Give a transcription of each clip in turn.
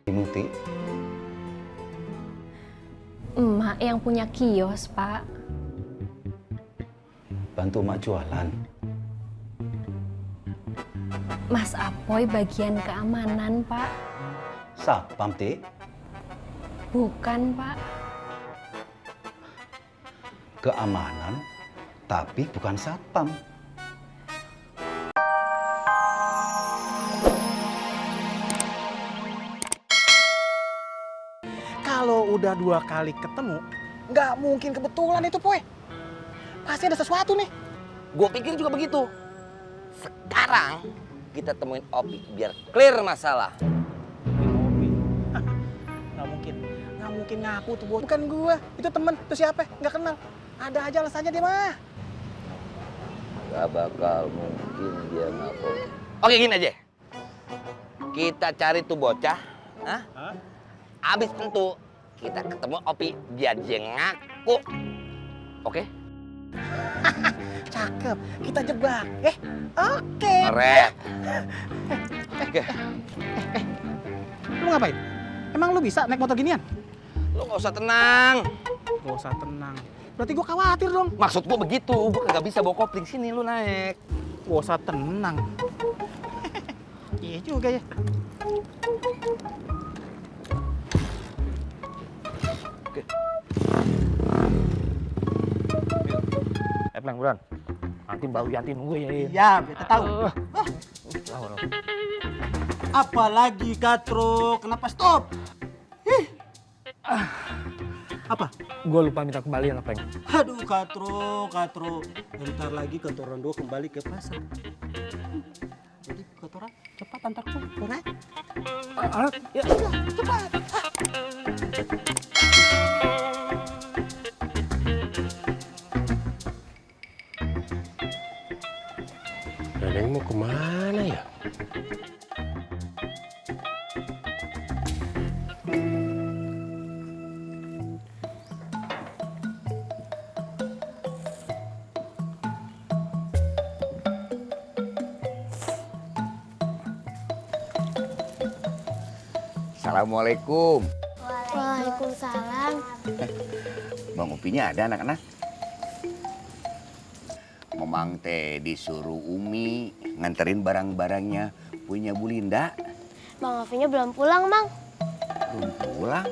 Muti, Emak yang punya kios, Pak. bantu mak jualan. Mas Apoy bagian keamanan, Pak. Sapam, Ti. Bukan, Pak. Keamanan, tapi bukan satpam. Kalau udah 2 kali ketemu, nggak mungkin kebetulan itu, Poy. Pasti ada sesuatu nih. Gue pikir juga begitu. Sekarang kita temuin Opi biar clear masalah. Nggak mungkin ngaku tuh, Boy. Bukan gua, itu temen. Itu siapa? Nggak kenal. Ada aja alasannya dia mah. Gak bakal mungkin dia ngaku. Oke, gini aja. Kita cari tuh bocah. Hah? Abis itu kita ketemu Opi biar dia ngaku. Oke? Cakep. Kita jebak. Oke. Keren. Oke. Lu ngapain? Emang lu bisa naik motor ginian? Lu gak usah tenang. Gak usah tenang. Berarti gua khawatir dong. Maksud gua begitu. Gua kagak bisa bawa kopling. Sini lu naik. Gak usah tenang. Iya juga ya. Oke. Pelang, buruan. Nanti Mbak Wiyanti nunggu ya. Iya, kita tahu. Apalagi Katro, kenapa stop? Apa? Gue lupa minta kembalian apa yang? Aduh Katro. Bentar lagi kantor Rondo kembali ke pasar. Jadi kotoran cepat antarku, alright? Ya. Cepat. Neneng mau kemana ya? Assalamualaikum. Waalaikumsalam. Bang Upinya ada anak-anak? Memang teh disuruh Umi nganterin barang-barangnya punya Bu Linda. Bang Ovinya belum pulang, Mang. Belum pulang.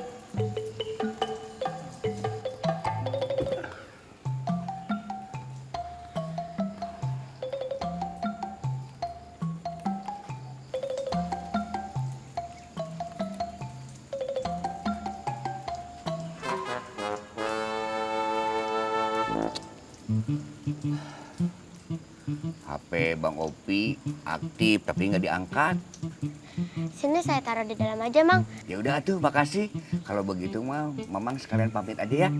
HP Bang Opi aktif tapi nggak diangkat. Sini saya taruh di dalam aja, Mang. Ya udah tuh, makasih. Kalau begitu mah, Mamang sekalian pamit aja ya.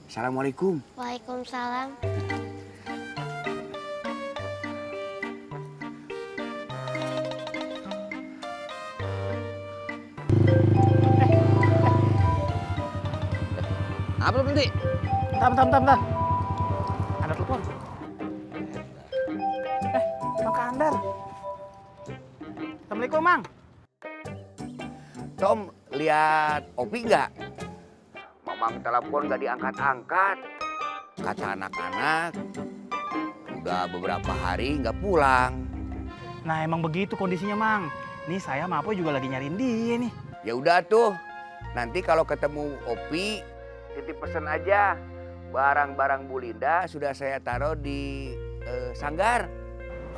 Assalamualaikum. Waalaikumsalam. Apa lu berhenti? Bentar. Ada telepon. Mang Kandar. Assalamualaikum, Mang. Tom, lihat Opi nggak? Mamang telepon nggak diangkat-angkat. Kata anak-anak, udah beberapa hari nggak pulang. Nah, emang begitu kondisinya, Mang. Nih saya sama Apoy juga lagi nyariin dia nih. Ya udah tuh, nanti kalau ketemu Opi, titip pesan aja. Barang-barang Bu Linda sudah saya taruh di sanggar.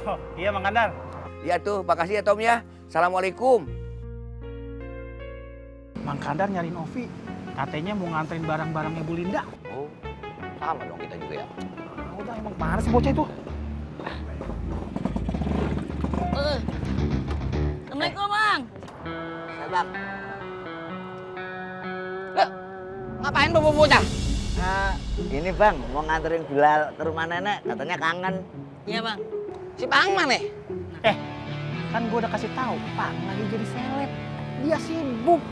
Oh, iya, Mang Kandar. Ya tuh, makasih ya Tom ya. Assalamualaikum. Mang Kandar nyariin Ovi. Katanya mau nganterin barang-barangnya Bu Linda. Oh, sama dong kita juga ya. Udah, emang mana sih bocah itu? Assalamualaikum, Bang. Bang. Lah, ngapain bawa bocah? Ini Bang, mau nganterin Bilal ke rumah nenek, katanya kangen. Iya, Bang. Si Pang mana? Kan gue udah kasih tahu, Pang lagi jadi seleb. Dia sibuk.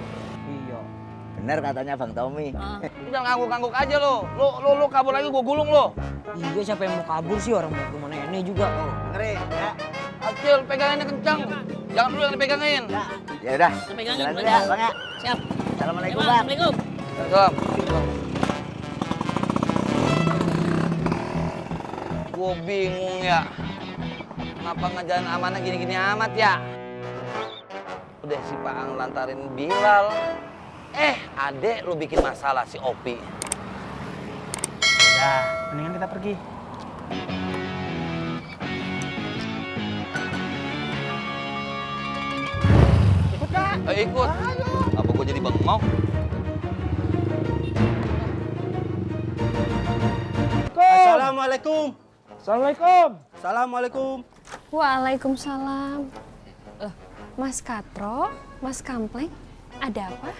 Iya, bener katanya Bang Tommy. Jangan ngangguk-ngangguk aja lo. Lo kabur lagi gue gulung lo. Iya, siapa yang mau kabur sih, orang mau ke rumah nenek juga. Ngeri ya? Acil, pegangannya kencang. Jangan dulu yang dipegangin. Ya udah. Pegangin, Jalan dulu ya, Bang ya. Siap. Assalamualaikum, Ya, Bang. Assalamualaikum. Assalamualaikum. Gue bingung ya. Kenapa ngejalan amanah gini-gini amat ya? Udah si Paang lantarin Bilal. Adek lu bikin masalah si Opi. Udah, mendingan kita pergi. Ikut Kak. Ayo ikut. Apa gue jadi bengong? Assalamualaikum. Assalamualaikum. Assalamualaikum. Waalaikumsalam. Loh, Mas Katro, Mas Kampleng, ada apa?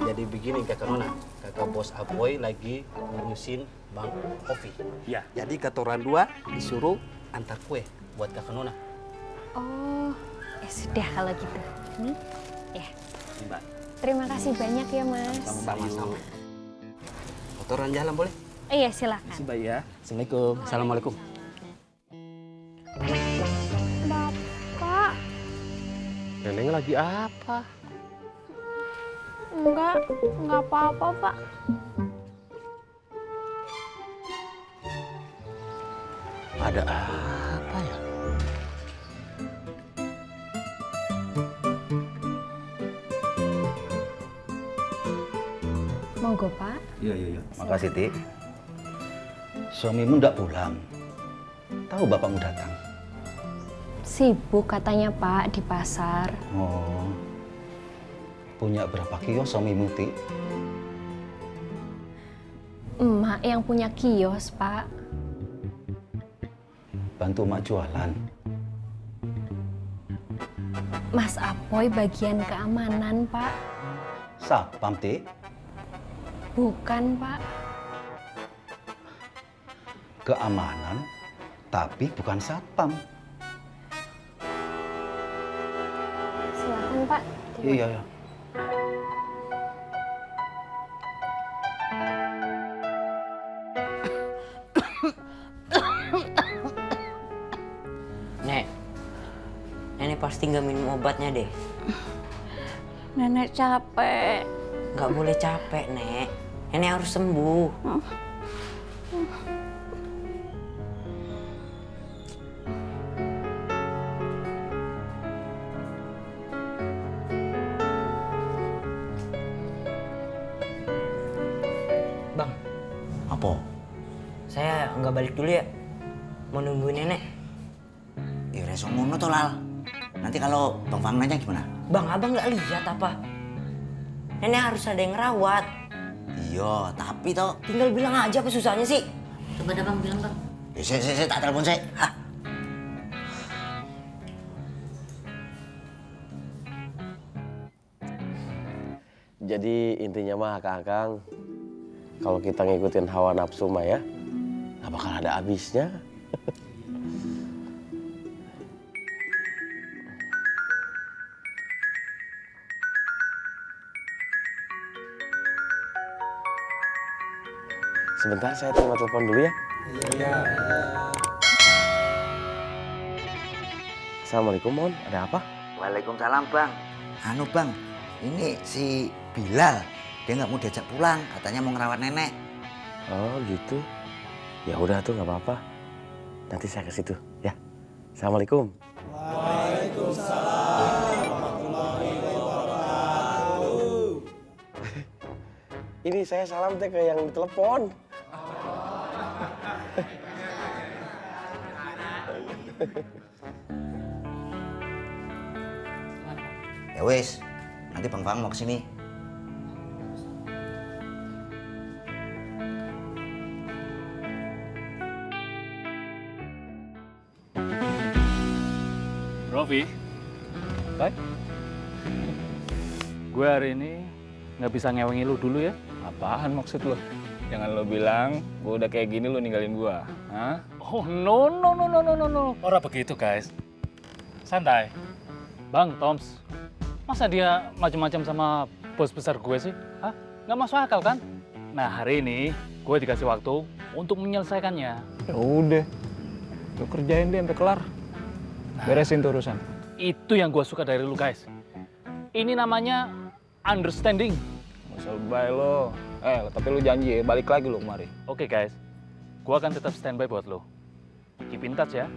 Jadi begini Kakak Nona, Kakak bos Apoy lagi ngurusin Bang Ovi. Ya. Jadi katoran dua disuruh antar kue buat Kakak Nona. Oh, ya sudah kalau gitu. Nih, ya. Ini, Mbak. Terima kasih banyak ya, Mas. Sama-sama. Kotoran jalan boleh? Iya, silakan. Baik ya. Assalamualaikum. Assalamualaikum. Bapak, Neneng lagi apa? enggak apa-apa, Pak. Ada apa ya? Monggo, Pak. Iya. Makasih, Tik. Suamimu ndak pulang. Tahu bapakmu datang. Sibuk katanya, Pak, di pasar. Oh. Punya berapa kios suamimu, Tik? Emak yang punya kios, Pak. Bantu emak jualan. Mas Apoy bagian keamanan, Pak. Satpam, Tik. Bukan, Pak. Keamanan, tapi bukan satpam. Silakan, Pak. Iya. Nek, Nenek pasti nggak minum obatnya deh. Nenek capek. Nggak boleh capek, Nek. Nenek harus sembuh. Bang, Apa? saya nggak balik dulu ya. Mau nungguin Nenek. Ya udah ngono tuh, Lal. Nanti kalau Bang Fang nanya gimana? Bang, abang nggak lihat apa? Nenek harus ada yang ngerawat. Iya, tapi toh. Tinggal bilang aja apa susahnya sih. Coba dah Bang, bilang Bang. Saya tak telepon saya. Ah. Jadi intinya mah Kang, kalau kita ngikutin hawa nafsu mah ya, nggak bakal ada habisnya. Sebentar, saya terima telepon dulu ya. Iya. Assalamualaikum, Mon. Ada apa? Waalaikumsalam, Bang. Anu, Bang. Ini si Bilal. Dia nggak mau diajak pulang. Katanya mau ngerawat nenek. Oh, gitu. Ya udah tuh, nggak apa-apa. Nanti saya ke situ, ya. Assalamualaikum. Ini saya salam teh ke yang ditelepon. Ya wes, nanti Bang Fang mau kesini. Rofi. Baik. Gue hari ini nggak bisa ngewengi lu dulu ya. Apaan maksud lo? Jangan lo bilang gue udah kayak gini lo ninggalin gue. Hah? Oh, no. Orang begitu, guys. Santai. Bang, Toms. Masa dia macam-macam sama bos besar gue sih? Hah? Nggak masuk akal kan? Nah, hari ini gue dikasih waktu untuk menyelesaikannya. Ya udah, lo kerjain deh sampai kelar. Beresin tuh urusan. Itu yang gue suka dari lu guys. Ini namanya understanding. Masal bay lo. Tapi lu janji ya, balik lagi lo kemari. Oke guys, gue akan tetap standby buat lo. Keep in touch ya.